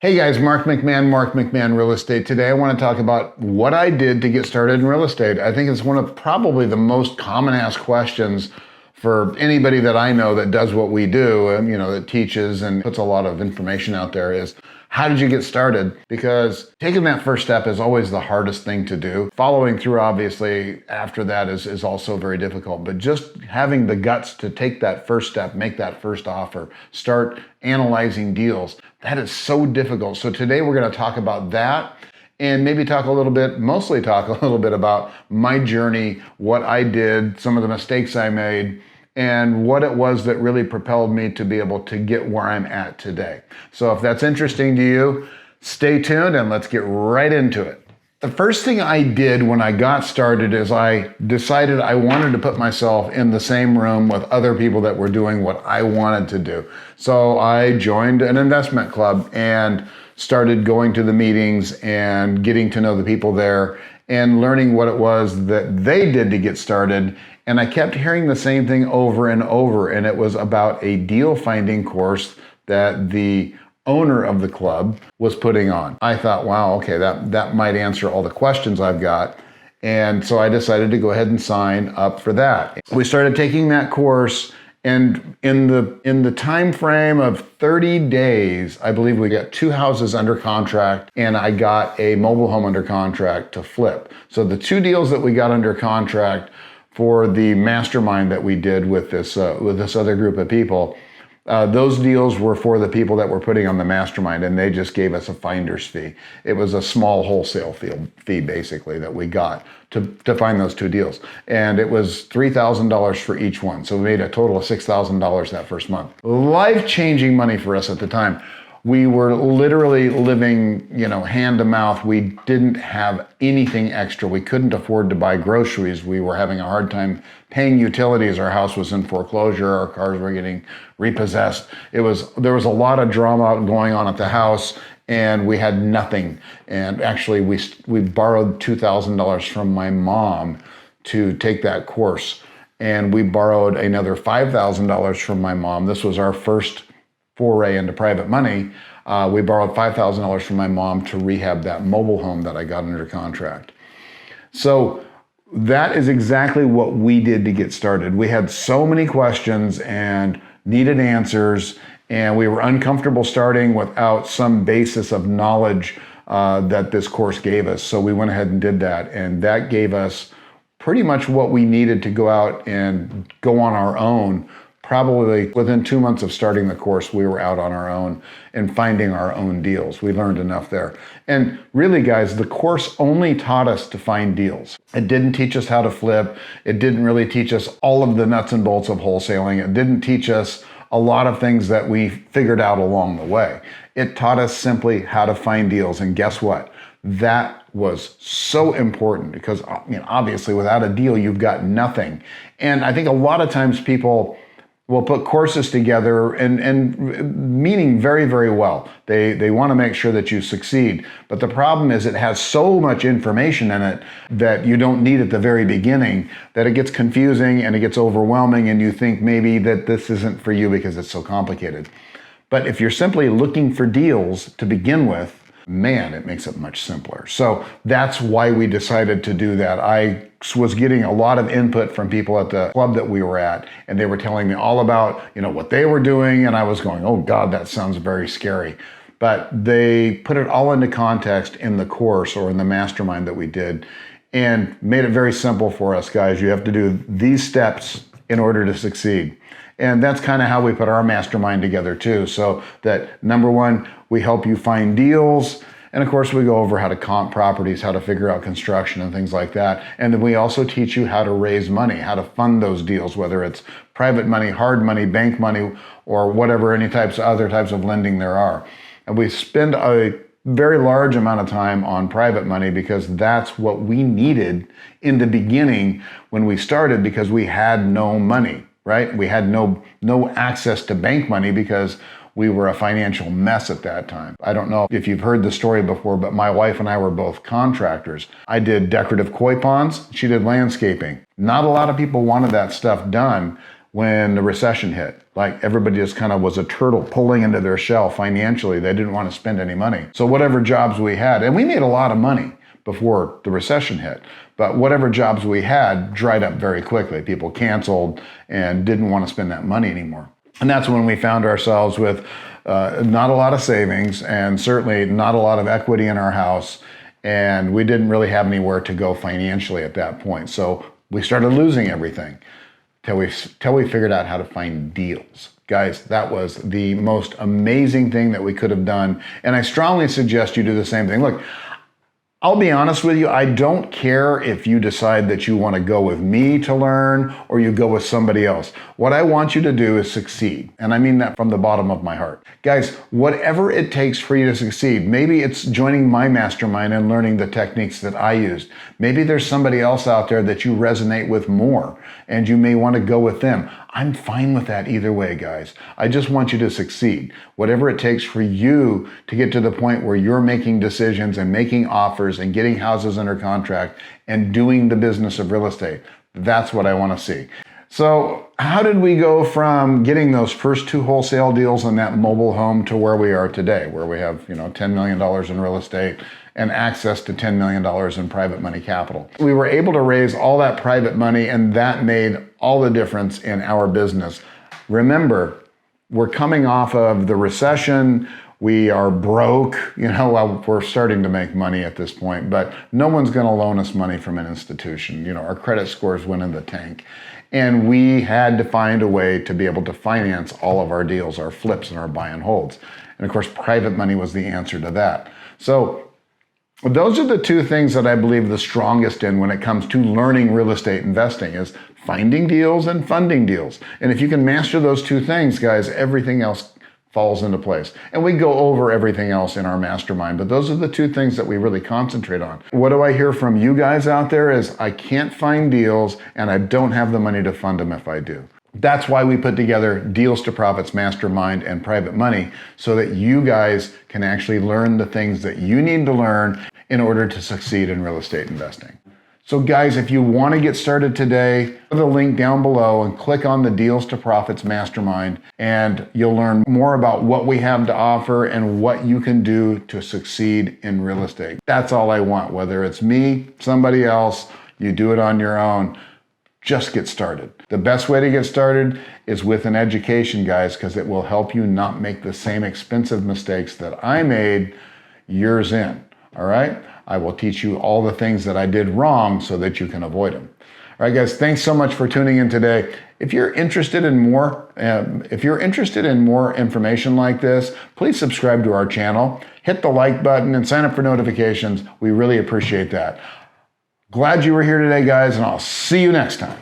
Hey guys, Mark McMahon Real Estate. Today I want to talk about what I did to get started in real estate. I think it's one of probably the most common asked questions for anybody that I know that does what we do and that teaches and puts a lot of information out there is how did you get started? Because taking that first step is always the hardest thing to do. Following through, obviously, after that is also very difficult. But just having the guts to take that first step, make that first offer, start analyzing deals, that is so difficult. So today we're going to talk about that and maybe mostly talk a little bit about my journey, what I did, some of the mistakes I made, and what it was that really propelled me to be able to get where I'm at today. So if that's interesting to you, stay tuned and let's get right into it. The first thing I did when I got started is I decided I wanted to put myself in the same room with other people that were doing what I wanted to do. So I joined an investment club and started going to the meetings and getting to know the people there and learning what it was that they did to get started. And I kept hearing the same thing over and over, and it was about a deal finding course that the owner of the club was putting on. I thought, wow, okay, that might answer all the questions I've got. And so I decided to go ahead and sign up for that. We started taking that course, and in the time frame of 30 days, I believe we got 2 houses under contract, and I got a mobile home under contract to flip. So the 2 deals that we got under contract for the mastermind that we did with this other group of people, those deals were for the people that were putting on the mastermind, and they just gave us a finder's fee. It was a small wholesale fee basically that we got to find those 2 deals. And it was $3,000 for each one. So we made a total of $6,000 that first month. Life-changing money for us at the time. We were literally living, hand to mouth. We didn't have anything extra. We couldn't afford to buy groceries. We were having a hard time paying utilities. Our house was in foreclosure. Our cars were getting repossessed. There was a lot of drama going on at the house, and we had nothing. And actually, we borrowed $2,000 from my mom to take that course, and we borrowed another $5,000 from my mom. This was our first foray into private money. We borrowed $5,000 from my mom to rehab that mobile home that I got under contract. So that is exactly what we did to get started. We had so many questions and needed answers, and we were uncomfortable starting without some basis of knowledge that this course gave us. So we went ahead and did that, and that gave us pretty much what we needed to go out and go on our own. Probably within 2 months of starting the course, we were out on our own and finding our own deals. We learned enough there. And really, guys, the course only taught us to find deals. It didn't teach us how to flip. It didn't really teach us all of the nuts and bolts of wholesaling. It didn't teach us a lot of things that we figured out along the way. It taught us simply how to find deals. And guess what? That was so important because, obviously, without a deal, you've got nothing. And I think a lot of times people will put courses together and meaning very, very well. They want to make sure that you succeed. But the problem is it has so much information in it that you don't need at the very beginning that it gets confusing and it gets overwhelming, and you think maybe that this isn't for you because it's so complicated. But if you're simply looking for deals to begin with, man, it makes it much simpler. So that's why we decided to do that. I was getting a lot of input from people at the club that we were at, and they were telling me all about, what they were doing, and I was going, oh God, that sounds very scary. But they put it all into context in the course or in the mastermind that we did and made it very simple for us, guys. You have to do these steps in order to succeed. And that's kind of how we put our mastermind together too. So that number one, we help you find deals. And of course, we go over how to comp properties, how to figure out construction and things like that. And then we also teach you how to raise money, how to fund those deals, whether it's private money, hard money, bank money, or whatever, other types of lending there are. And we spend a very large amount of time on private money because that's what we needed in the beginning when we started, because we had no money. Right? We had no access to bank money because we were a financial mess at that time. I don't know if you've heard the story before, but my wife and I were both contractors. I did decorative koi ponds. She did landscaping. Not a lot of people wanted that stuff done when the recession hit. Like everybody just kind of was a turtle pulling into their shell financially. They didn't want to spend any money. So whatever jobs we had, and we made a lot of money before the recession hit, but whatever jobs we had dried up very quickly. People canceled and didn't want to spend that money anymore. And that's when we found ourselves with not a lot of savings and certainly not a lot of equity in our house. And we didn't really have anywhere to go financially at that point. So we started losing everything till we figured out how to find deals. Guys, that was the most amazing thing that we could have done. And I strongly suggest you do the same thing. Look, I'll be honest with you, I don't care if you decide that you want to go with me to learn or you go with somebody else. What I want you to do is succeed. And I mean that from the bottom of my heart. Guys, whatever it takes for you to succeed, maybe it's joining my mastermind and learning the techniques that I used. Maybe there's somebody else out there that you resonate with more and you may want to go with them. I'm fine with that either way, guys. I just want you to succeed. Whatever it takes for you to get to the point where you're making decisions and making offers and getting houses under contract and doing the business of real estate. That's what I want to see. So how did we go from getting those first 2 wholesale deals in that mobile home to where we are today, where we have, $10 million in real estate and access to $10 million in private money capital? We were able to raise all that private money, and that made all the difference in our business. Remember, we're coming off of the recession. We are broke. Well, we're starting to make money at this point, but no one's going to loan us money from an institution. Our credit scores went in the tank. And we had to find a way to be able to finance all of our deals, our flips and our buy and holds. And of course, private money was the answer to that. So those are the 2 things that I believe the strongest in when it comes to learning real estate investing is finding deals and funding deals. And if you can master those 2 things, guys, everything else falls into place. And we go over everything else in our mastermind, but those are the 2 things that we really concentrate on. What do I hear from you guys out there is I can't find deals and I don't have the money to fund them if I do. That's why we put together Deals to Profits Mastermind and Private Money so that you guys can actually learn the things that you need to learn in order to succeed in real estate investing. So guys, if you want to get started today, go to the link down below and click on the Deals to Profits Mastermind, and you'll learn more about what we have to offer and what you can do to succeed in real estate. That's all I want, whether it's me, somebody else, you do it on your own. Just get started. The best way to get started is with an education, guys, because it will help you not make the same expensive mistakes that I made years in. All right? I will teach you all the things that I did wrong so that you can avoid them. All right, guys, thanks so much for tuning in today. If you're interested in more information like this, please subscribe to our channel, hit the like button, and sign up for notifications. We really appreciate that. Glad you were here today, guys, and I'll see you next time.